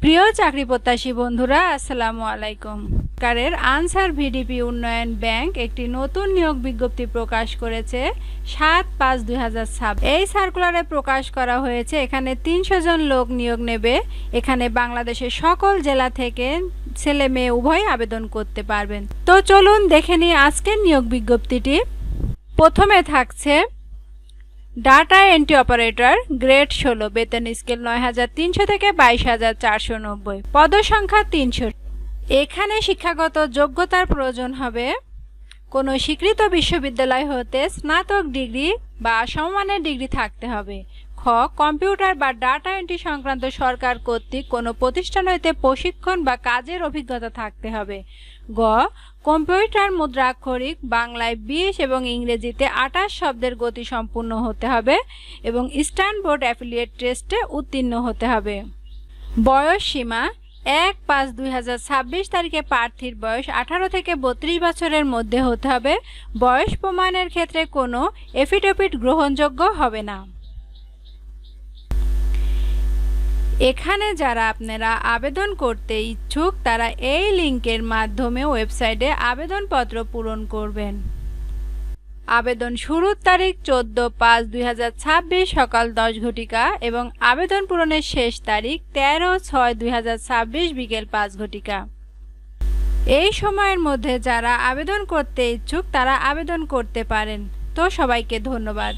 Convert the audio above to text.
প্রিয় চাকরি প্রত্যাশী বন্ধুরা, আসসালামু আলাইকুম। সরকারের আনসার ভিডিপি উন্নয়ন ব্যাংক একটি নতুন নিয়োগ বিজ্ঞপ্তি প্রকাশ করেছে ৭/৫/২০২৬। এই সার্কুলারে প্রকাশ করা হয়েছে এখানে ৩০০ জন লোক নিয়োগ নেবে। এখানে বাংলাদেশের সকল জেলা থেকে ছেলে মেয়ে উভয় আবেদন করতে পারবেন। তো চলুন দেখে নিই আজকের নিয়োগ বিজ্ঞপ্তিটি। প্রথমে থাকছে ডাটা এন্ট্রি অপারেটর, গ্রেড ১৬, বেতন স্কেল ৯৩০০ থেকে ২২৪৯০, পদসংখ্যা ৩০০। এখানে শিক্ষাগত যোগ্যতার প্রয়োজন হবে কোনো স্বীকৃত বিশ্ববিদ্যালয় হতে স্নাতক ডিগ্রি বা সমমানের ডিগ্রি থাকতে হবে। খ, কম্পিউটার বা ডাটা এন্ট্রি সংক্রান্ত সরকার কর্তৃক কোনো প্রতিষ্ঠান হইতে প্রশিক্ষণ বা কাজের অভিজ্ঞতা থাকতে হবে। গ, কম্পিউটার মুদ্রাক্ষরিক বাংলায় ২০ এবং ইংরেজিতে ২৮ শব্দের গতি সম্পূর্ণ হতে হবে এবং স্ট্যানফোর্ড অ্যাফিলিয়েট টেস্টে উত্তীর্ণ হতে হবে। বয়স সীমা ১/৫/২০২৬ তারিখে প্রার্থীর বয়স ১৮ থেকে ৩২ বছরের মধ্যে হতে হবে। বয়স প্রমাণের ক্ষেত্রে কোনো এফিডেভিট গ্রহণযোগ্য হবে না। এখানে যারা আপনারা আবেদন করতে ইচ্ছুক তারা এই লিংকের মাধ্যমে ওয়েবসাইটে আবেদনপত্র পূরণ করবেন। আবেদন শুরুর তারিখ ১৪/৫/২০২৬ সকাল ১০ ঘটিকা এবং আবেদন পূরণের শেষ তারিখ ১৩/৬/২০২৬ বিকেল ৫ ঘটিকা। এই সময়ের মধ্যে যারা আবেদন করতে ইচ্ছুক তারা আবেদন করতে পারেন। তো সবাইকে ধন্যবাদ।